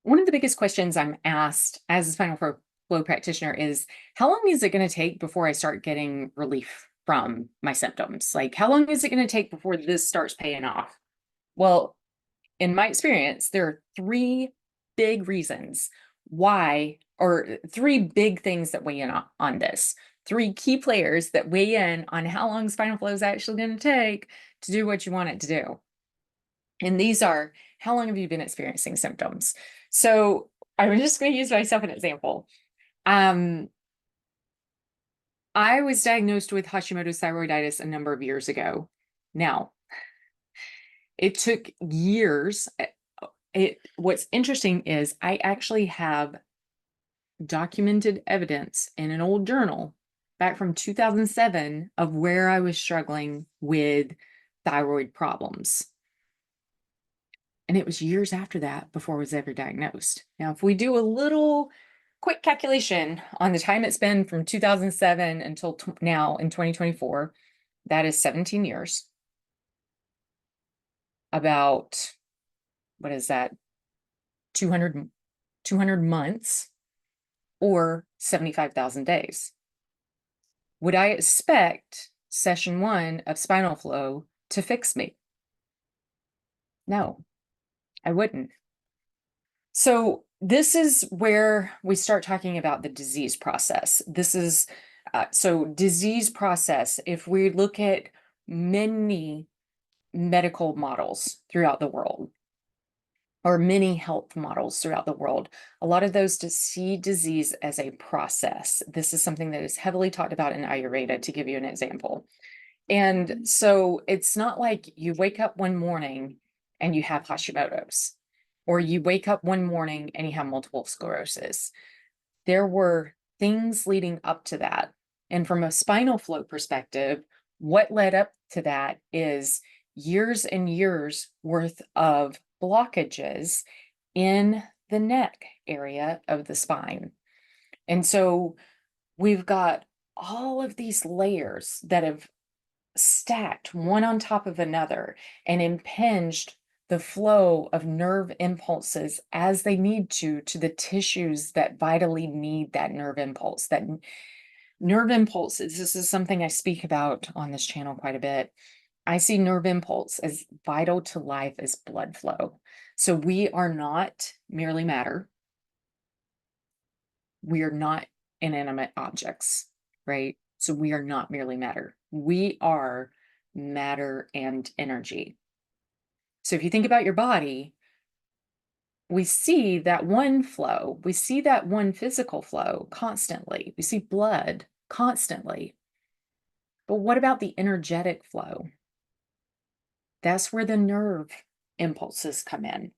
One of the biggest questions I'm asked as a Spinal Flow practitioner is how long is it going to take before I start getting relief from my symptoms? Like, how long is it going to take before this starts paying off? Well, in my experience, there are three big reasons why, or three big things that weigh in on this. Three key players that weigh in on how long Spinal Flow is actually going to take to do what you want it to do. And these are, how long have you been experiencing symptoms? So I'm just going to use myself as an example. Um, I was diagnosed with Hashimoto's thyroiditis a number of years ago. Now, it took years. What's interesting is I actually have documented evidence in an old journal back from 2007 of where I was struggling with thyroid problems. And it was years after that before I was ever diagnosed. Now, if we do a little quick calculation on the time it's been from 2007 until now in 2024, that is 17 years. About, what is that? 200 months or 75,000 days. Would I expect session one of Spinal Flow to fix me? No, I wouldn't. So this is where we start talking about the disease process. This is so disease process. If we look at many medical models throughout the world, or many health models throughout the world, a lot of those see disease as a process. This is something that is heavily talked about in Ayurveda, to give you an example. And so it's not like you wake up one morning and you have Hashimoto's, or you wake up one morning and you have multiple sclerosis. There were things leading up to that. And from a spinal flow perspective, what led up to that is years and years worth of blockages in the neck area of the spine. And so we've got all of these layers that have stacked one on top of another and impinged the flow of nerve impulses as they need to the tissues that vitally need that nerve impulse. That nerve impulses, this is something I speak about on this channel quite a bit. I see nerve impulse as vital to life as blood flow. So we are not merely matter. We are not inanimate objects, right? So we are not merely matter. We are matter and energy. So if you think about your body, we see that one flow, we see that one physical flow constantly. We see blood constantly. But what about the energetic flow? That's where the nerve impulses come in.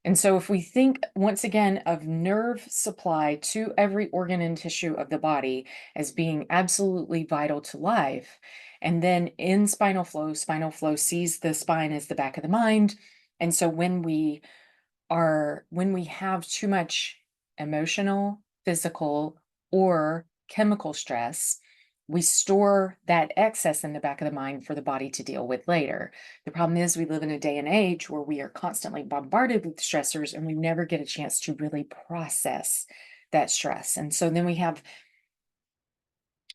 And so if we think once again of nerve supply to every organ and tissue of the body as being absolutely vital to life, and then in Spinal Flow sees the spine as the back of the mind. And so when we have too much emotional, physical, or chemical stress, we store that excess in the back of the mind for the body to deal with later. The problem is we live in a day and age where we are constantly bombarded with stressors and we never get a chance to really process that stress. And so then we have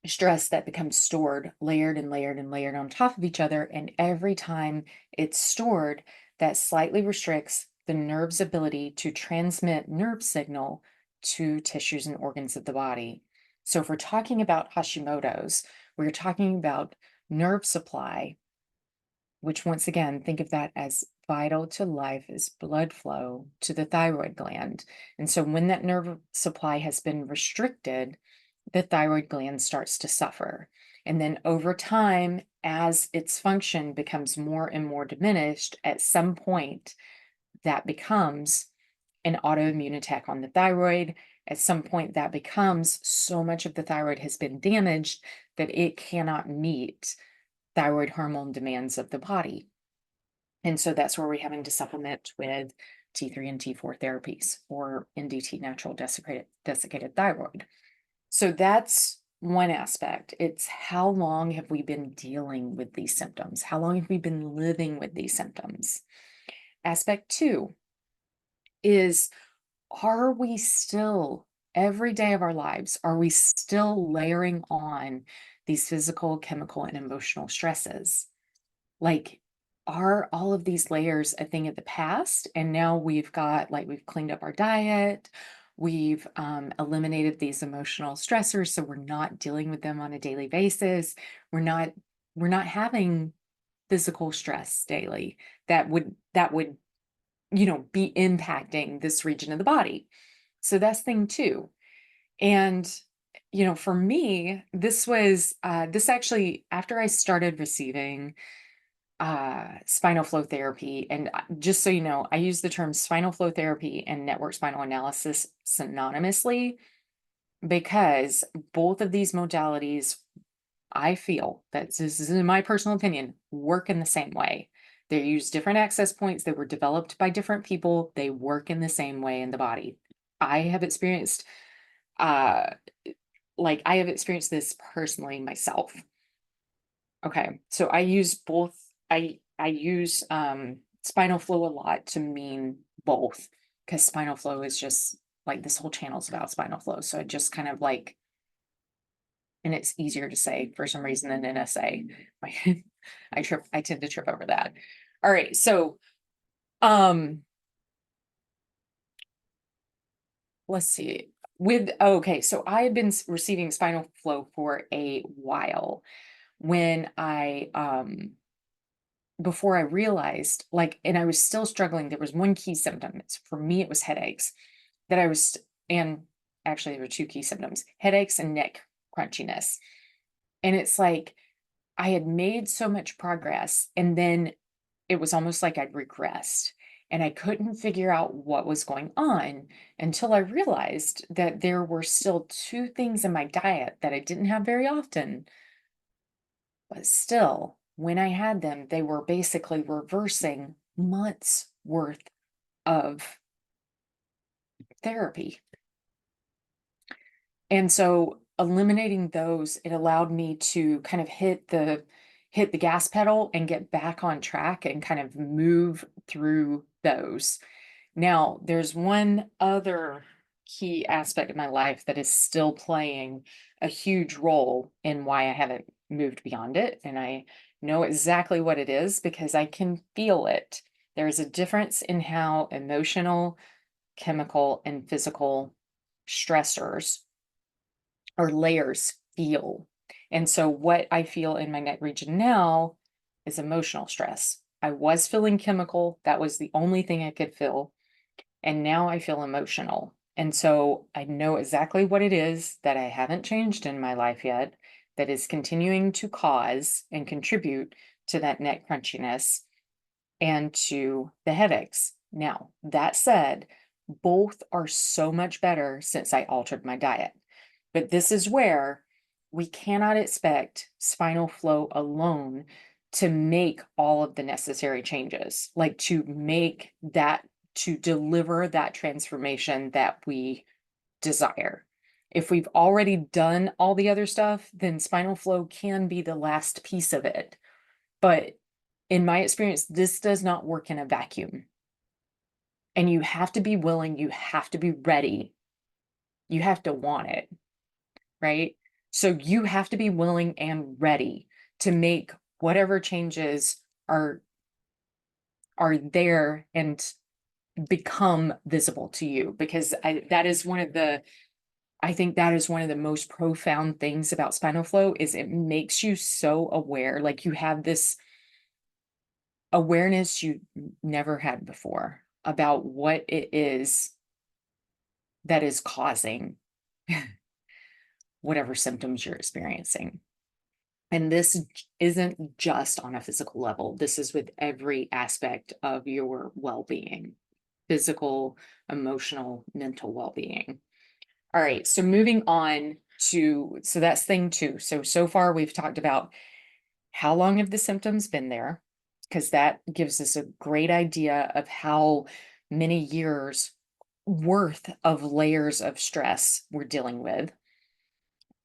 stress that becomes stored, layered and layered and layered on top of each other. And every time it's stored, that slightly restricts the nerve's ability to transmit nerve signal to tissues and organs of the body. So if we're talking about Hashimoto's, we're talking about nerve supply, which once again, think of that as vital to life is blood flow to the thyroid gland. And so when that nerve supply has been restricted, the thyroid gland starts to suffer. And then over time, as its function becomes more and more diminished, at some point that becomes an autoimmune attack on the thyroid. At some point, that becomes so much of the thyroid has been damaged that it cannot meet thyroid hormone demands of the body. And so that's where we're having to supplement with T3 and T4 therapies or NDT, natural desiccated thyroid. So that's one aspect. It's how long have we been dealing with these symptoms? How long have we been living with these symptoms? Aspect two is are we still, every day of our lives, are we still layering on these physical, chemical, and emotional stresses? Like, are all of these layers a thing of the past? And now we've got, like, we've cleaned up our diet, we've eliminated these emotional stressors, so we're not dealing with them on a daily basis. We're not we're not having physical stress daily that would be impacting this region of the body. So that's thing two. And for me, this actually, after I started receiving spinal flow therapy, and just so you know, I use the term spinal flow therapy and network spinal analysis synonymously because both of these modalities, I feel that, this is in my personal opinion, work in the same way. They use different access points. They were developed by different people. They work in the same way in the body. I have experienced, uh, I have experienced this personally myself. Okay, so I use both. I use spinal flow a lot to mean both, because spinal flow is just like, this whole channel is about spinal flow. So it just kind of like, and it's easier to say for some reason than NSA. I tend to trip over that. All right, so um let's see. Okay, so I had been receiving spinal flow for a while when I before I realized, like, and I was still struggling. There was one key symptom. For me, it was headaches that I was, and actually, there were two key symptoms: headaches and neck crunchiness. And it's like, I had made so much progress, and then it was almost like I'd regressed. And I couldn't figure out what was going on until I realized that there were still two things in my diet that I didn't have very often. But still, when I had them, they were basically reversing months worth of therapy. And so eliminating those, it allowed me to kind of hit the gas pedal and get back on track and kind of move through those. Now, there's one other key aspect of my life that is still playing a huge role in why I haven't moved beyond it. And I know exactly what it is because I can feel it. There's a difference in how emotional, chemical, and physical stressors or layers feel. And so, what I feel in my neck region now is emotional stress. I was feeling chemical, that was the only thing I could feel. And now I feel emotional. And so I know exactly what it is that I haven't changed in my life yet that is continuing to cause and contribute to that neck crunchiness and to the headaches. Now, that said, both are so much better since I altered my diet. But this is where we cannot expect spinal flow alone to make all of the necessary changes, like to make that, to deliver that transformation that we desire. If we've already done all the other stuff, then spinal flow can be the last piece of it. But in my experience, this does not work in a vacuum. And you have to be willing, you have to be ready, you have to want it, right? So you have to be willing and ready to make whatever changes are are there and become visible to you, because that is one of the, I think that is one of the most profound things about spinal flow is it makes you so aware, like you have this awareness you never had before about what it is that is causing whatever symptoms you're experiencing. And this isn't just on a physical level. This is with every aspect of your well-being: physical, emotional, mental well-being. All right, so moving on to, so that's thing two. So far we've talked about how long have the symptoms been there, because that gives us a great idea of how many years worth of layers of stress we're dealing with.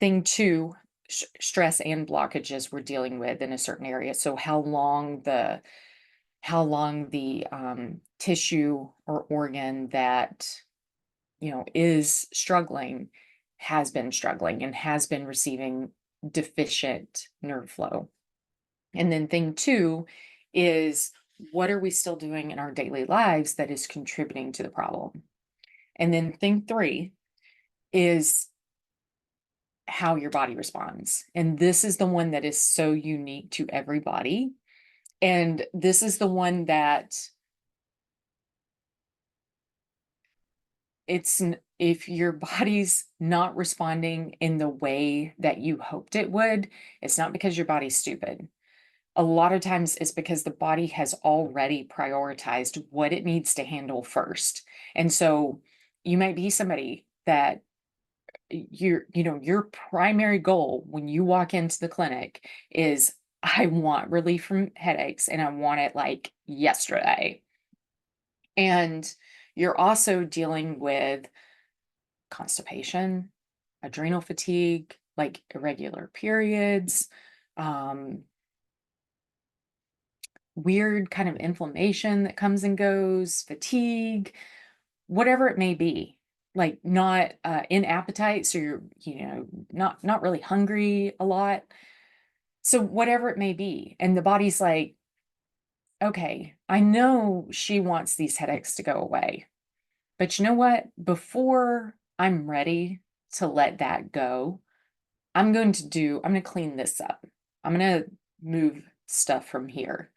Thing two, stress and blockages we're dealing with in a certain area. So how long the tissue or organ that is struggling, has been struggling, and has been receiving deficient nerve flow. And then thing two is, what are we still doing in our daily lives that is contributing to the problem? And then thing three is how your body responds. And this is the one that is so unique to everybody. And this is the one that if your body's not responding in the way that you hoped it would, it's not because your body's stupid. A lot of times it's because the body has already prioritized what it needs to handle first. And so you might be somebody that your primary goal when you walk into the clinic is, I want relief from headaches and I want it like yesterday. And you're also dealing with constipation, adrenal fatigue, like irregular periods, um, weird kind of inflammation that comes and goes, fatigue, whatever it may be. Like not in appetite, so you're not really hungry a lot. So whatever it may be, and the body's like, okay, I know she wants these headaches to go away, but you know what? Before I'm ready to let that go, I'm going to clean this up. I'm going to move stuff from here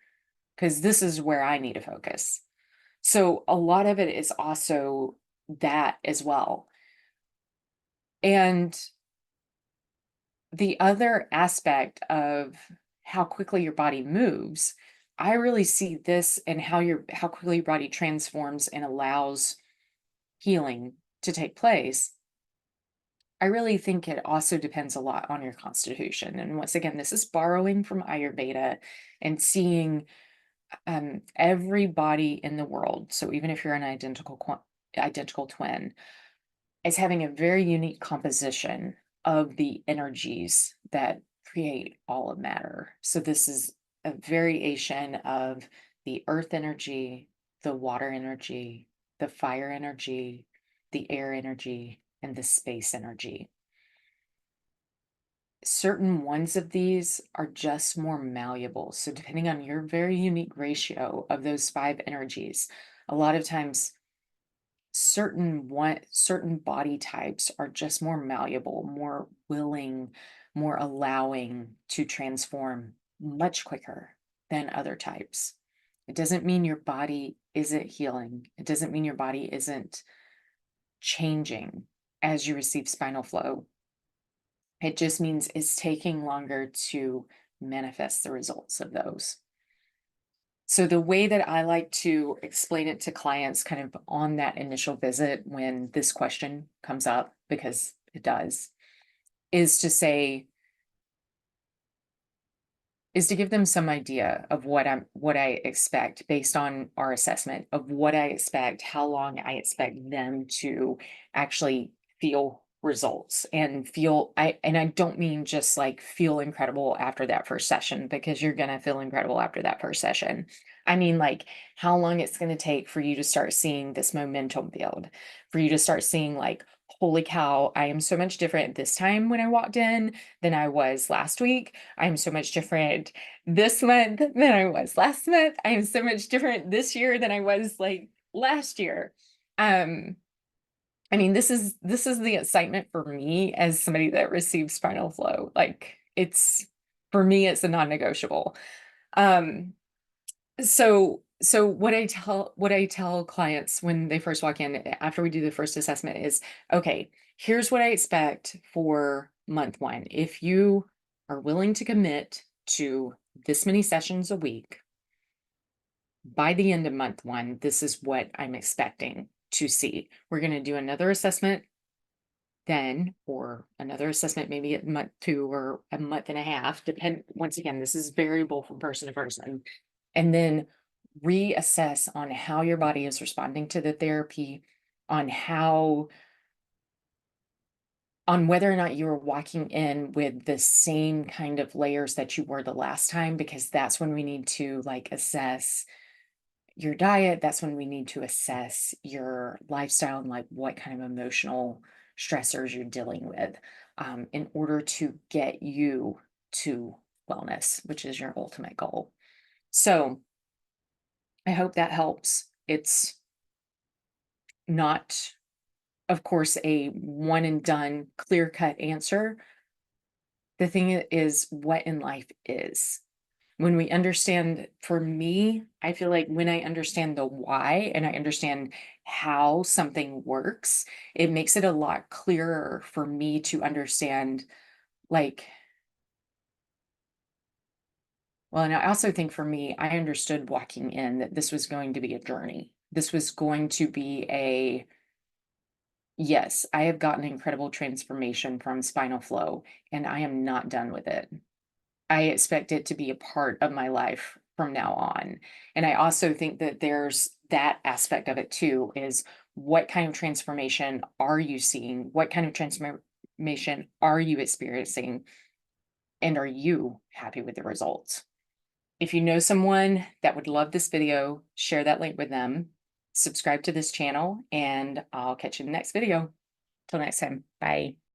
because this is where I need to focus. So a lot of it is also that as well. And the other aspect of how quickly your body moves, I really see this and how quickly your body transforms and allows healing to take place. I really think it also depends a lot on your constitution. And once again, this is borrowing from Ayurveda and seeing every body in the world. So even if you're an identical twin, is having a very unique composition of the energies that create all of matter. So this is a variation of the earth energy, the water energy, the fire energy, the air energy, and the space energy. Certain ones of these are just more malleable. So depending on your very unique ratio of those five energies, a lot of times certain body types are just more malleable, more willing, more allowing to transform much quicker than other types. It doesn't mean your body isn't healing. It doesn't mean your body isn't changing as you receive spinal flow. It just means it's taking longer to manifest the results of those. So the way that I like to explain it to clients kind of on that initial visit when this question comes up, because it does, is to say, is to give them some idea of what I expect based on our assessment of what I expect, how long I expect them to actually feel results and I don't mean just like feel incredible after that first session, because you're going to feel incredible after that first session. I mean, like, how long it's going to take for you to start seeing this momentum build, for you to start seeing like, holy cow, I am so much different this time when I walked in than I was last week. I'm so much different this month than I was last month. I am so much different this year than I was like last year. I mean, this is the excitement for me as somebody that receives spinal flow. Like, it's, for me, it's a non-negotiable. Um, so what I tell clients when they first walk in after we do the first assessment is, okay, here's what I expect for month one. If you are willing to commit to this many sessions a week, by the end of month one, this is what I'm expecting to see. We're going to do another assessment then, or another assessment maybe at month two or a month and a half, once again, this is variable from person to person. And then reassess on how your body is responding to the therapy, on whether or not you are walking in with the same kind of layers that you were the last time, because that's when we need to like assess, your diet, that's when we need to assess your lifestyle and like what kind of emotional stressors you're dealing with, in order to get you to wellness, which is your ultimate goal. So I hope that helps. It's not, of course, a one and done clear cut answer. The thing is what in life is. When we understand, for me, I feel like when I understand the why and I understand how something works, it makes it a lot clearer for me to understand, like, well, and I also think for me, I understood walking in that this was going to be a journey. This was going to be a, yes, I have gotten incredible transformation from Spinal Flow, and I am not done with it. I expect it to be a part of my life from now on. And I also think that there's that aspect of it too, is what kind of transformation are you seeing? What kind of transformation are you experiencing? And are you happy with the results? If you know someone that would love this video, share that link with them. Subscribe to this channel, and I'll catch you in the next video. Till next time, bye.